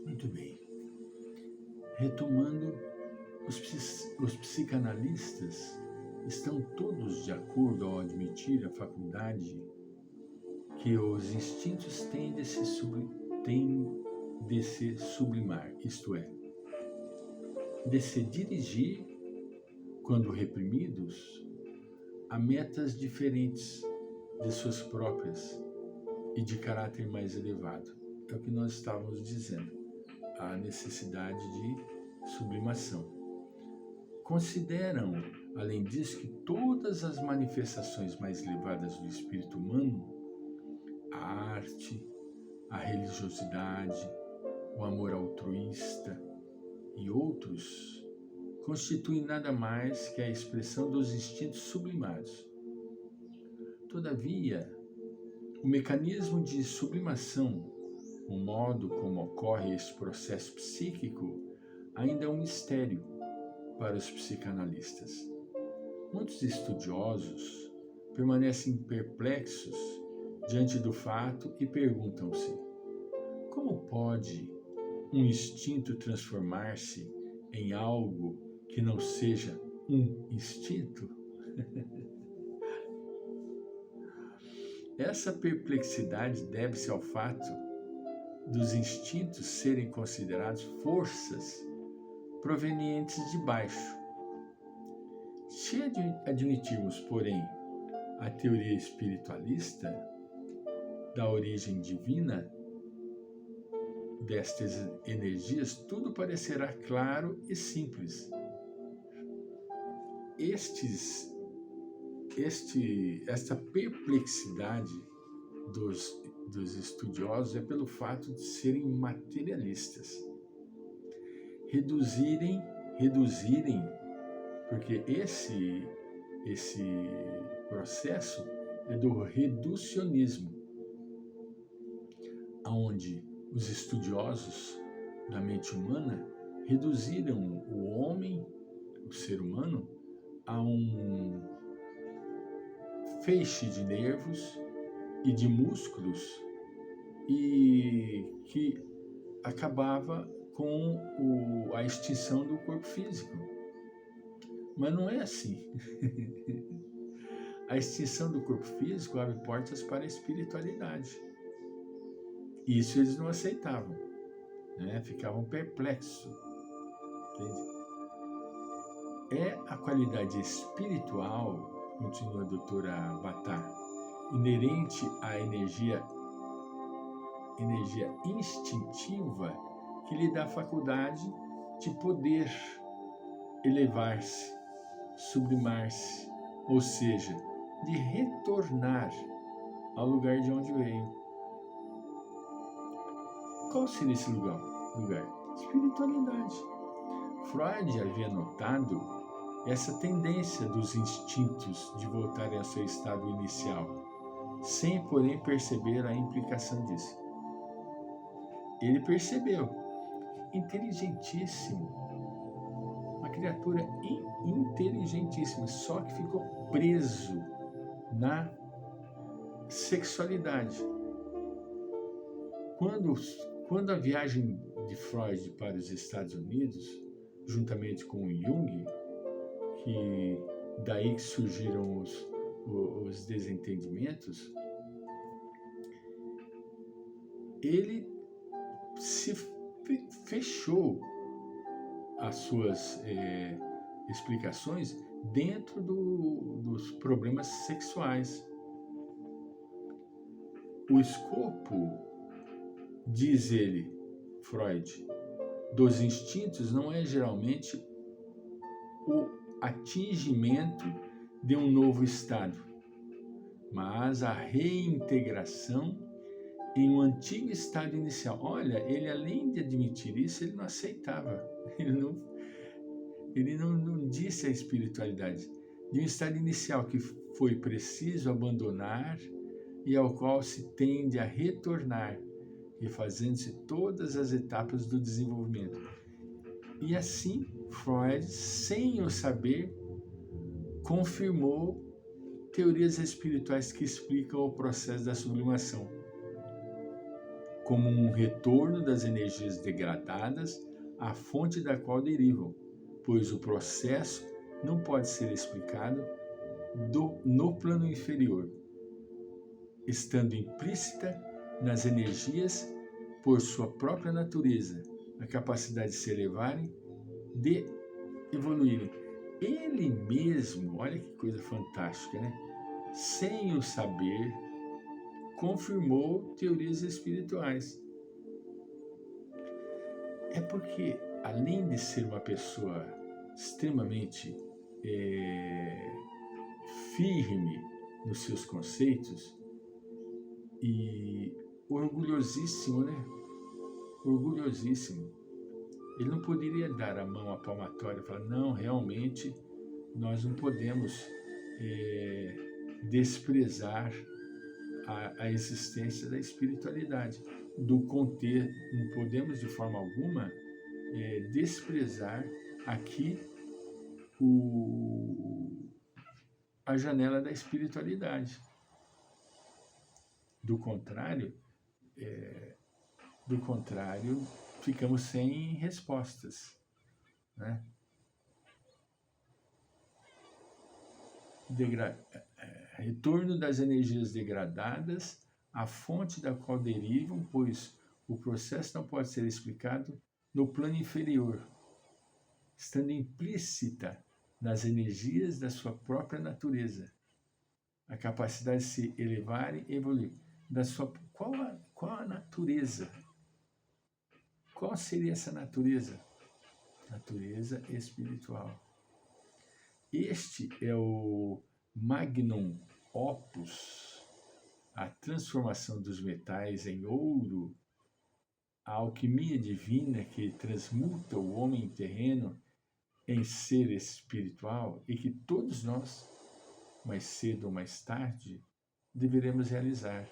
Muito bem. Retomando, os psicanalistas estão todos de acordo ao admitir a faculdade que os instintos têm de se sublimar, isto é, de se dirigir, quando reprimidos, a metas diferentes de suas próprias e de caráter mais elevado. É o que nós estávamos dizendo, a necessidade de sublimação. Consideram, além disso, que todas as manifestações mais elevadas do espírito humano, a arte, a religiosidade, o amor altruísta e outros, constituem nada mais que a expressão dos instintos sublimados. Todavia, o mecanismo de sublimação, o modo como ocorre esse processo psíquico, ainda é um mistério para os psicanalistas. Muitos estudiosos permanecem perplexos diante do fato e perguntam-se: como pode um instinto transformar-se em algo que não seja um instinto? Essa perplexidade deve-se ao fato dos instintos serem considerados forças provenientes de baixo. Se admitirmos, porém, a teoria espiritualista da origem divina destas energias, tudo parecerá claro e simples. Esta perplexidade dos estudiosos é pelo fato de serem materialistas. Reduzirem, porque esse processo é do reducionismo, onde os estudiosos da mente humana reduziram o homem, o ser humano, a um feixe de nervos e de músculos e que acabava com a extinção do corpo físico. Mas não é assim. A extinção do corpo físico abre portas para a espiritualidade. Isso eles não aceitavam, né? Ficavam perplexos. Entende? É a qualidade espiritual, continua a doutora Bata, inerente à energia instintiva que lhe dá a faculdade de poder elevar-se, sublimar-se, ou seja, de retornar ao lugar de onde veio. Qual seria esse lugar? Espiritualidade. Freud havia notado essa tendência dos instintos de voltarem ao seu estado inicial, sem, porém, perceber a implicação disso. Ele percebeu, inteligentíssimo, uma criatura inteligentíssima, só que ficou preso na sexualidade. Quando a viagem de Freud para os Estados Unidos, juntamente com o Jung, que daí que surgiram os desentendimentos, ele se fechou as suas explicações dentro dos problemas sexuais. O escopo, diz ele, Freud, dos instintos não é geralmente o atingimento de um novo estado, mas a reintegração em um antigo estado inicial. Olha, ele além de admitir isso, ele não aceitava, ele não disse a espiritualidade de um estado inicial que foi preciso abandonar e ao qual se tende a retornar, refazendo-se todas as etapas do desenvolvimento. E assim, Freud, sem o saber, confirmou teorias espirituais que explicam o processo da sublimação. como um retorno das energias degradadas à fonte da qual derivam, pois o processo não pode ser explicado no plano inferior, estando implícita nas energias por sua própria natureza, a capacidade de se elevarem, de evoluírem. Ele mesmo, olha que coisa fantástica, né? Sem o saber, confirmou teorias espirituais. É porque, além de ser uma pessoa extremamente firme nos seus conceitos e orgulhosíssimo, né? Orgulhosíssimo. Ele não poderia dar a mão à palmatória e falar, não, realmente nós não podemos desprezar a existência da espiritualidade. Do conter, não podemos de forma alguma desprezar aqui a janela da espiritualidade. Do contrário, ficamos sem respostas, né? Retorno das energias degradadas à fonte da qual derivam, pois o processo não pode ser explicado no plano inferior, estando implícita nas energias da sua própria natureza, a capacidade de se elevar e evoluir. Qual a natureza? Qual seria essa natureza? Natureza espiritual. Este é o magnum opus, a transformação dos metais em ouro, a alquimia divina que transmuta o homem terreno em ser espiritual e que todos nós, mais cedo ou mais tarde, deveremos realizar.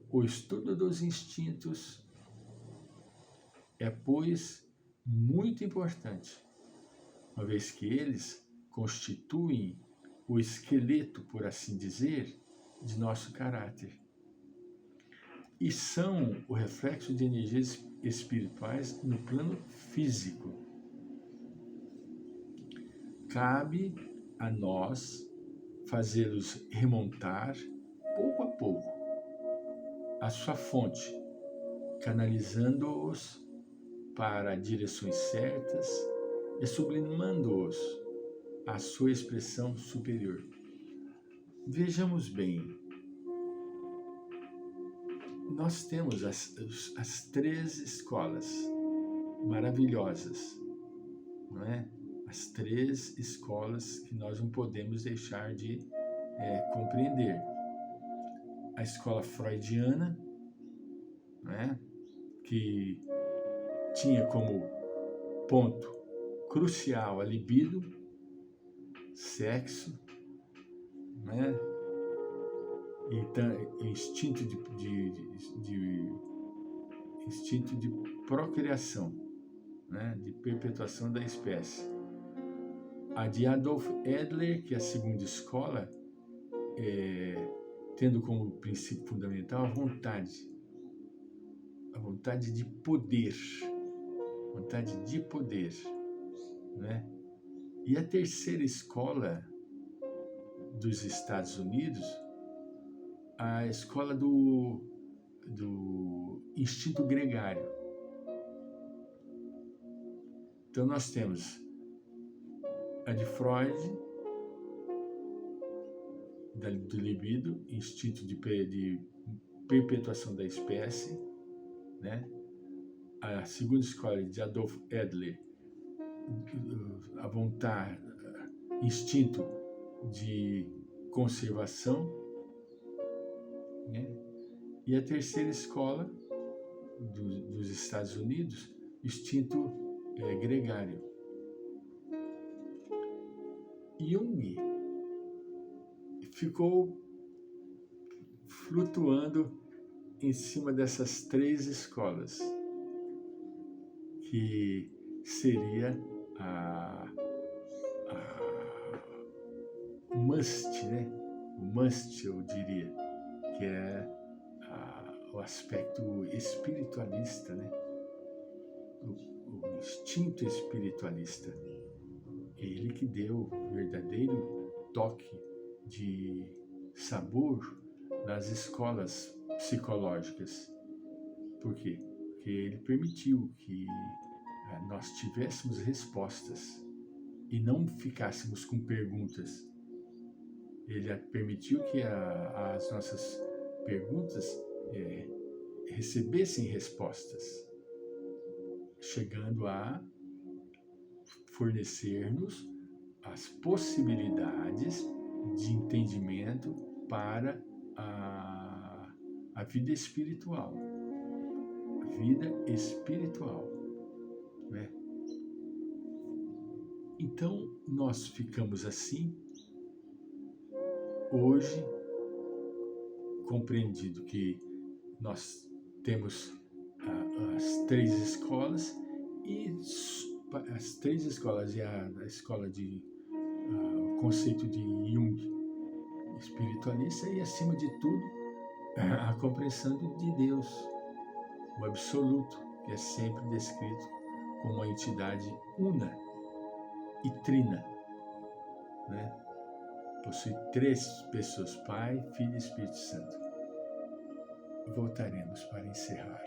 O estudo dos instintos é, pois, muito importante, uma vez que eles constituem o esqueleto, por assim dizer, de nosso caráter. E são o reflexo de energias espirituais no plano físico. Cabe a nós fazê-los remontar, pouco a pouco, à sua fonte, canalizando-os para direções certas e sublimando-os à sua expressão superior. Vejamos bem, nós temos as 3 escolas maravilhosas, não é? As 3 escolas que nós não podemos deixar de compreender. A escola freudiana, não é? Que tinha como ponto crucial a libido, sexo, né? E instinto de procriação, né? De perpetuação da espécie. A de Adolf Edler, que é a segunda escola, tendo como princípio fundamental a vontade de poder, né? E a terceira escola dos Estados Unidos, a escola do instinto gregário. Então nós temos a de Freud, do libido, instinto de perpetuação da espécie, né? A segunda escola de Adolf Edler, a vontade, instinto de conservação, né? E a terceira escola dos Estados Unidos, instinto gregário. Jung ficou flutuando em cima dessas 3 escolas, que seria o must, né? O must, eu diria, que é o aspecto espiritualista, né? O instinto espiritualista. Ele que deu o verdadeiro toque de sabor nas escolas psicológicas. Por quê? Porque ele permitiu que nós tivéssemos respostas e não ficássemos com perguntas. Ele permitiu que as nossas perguntas recebessem respostas, chegando a fornecer-nos as possibilidades de entendimento para a vida espiritual. A vida espiritual, né? Então, nós ficamos assim, hoje, compreendido que nós temos as 3 escolas, e as 3 escolas, e a escola de o conceito de Jung espiritualista, e acima de tudo a compreensão de Deus, o absoluto, que é sempre descrito como uma entidade una e trina, né? Possui 3 pessoas, Pai, Filho e Espírito Santo. Voltaremos para encerrar.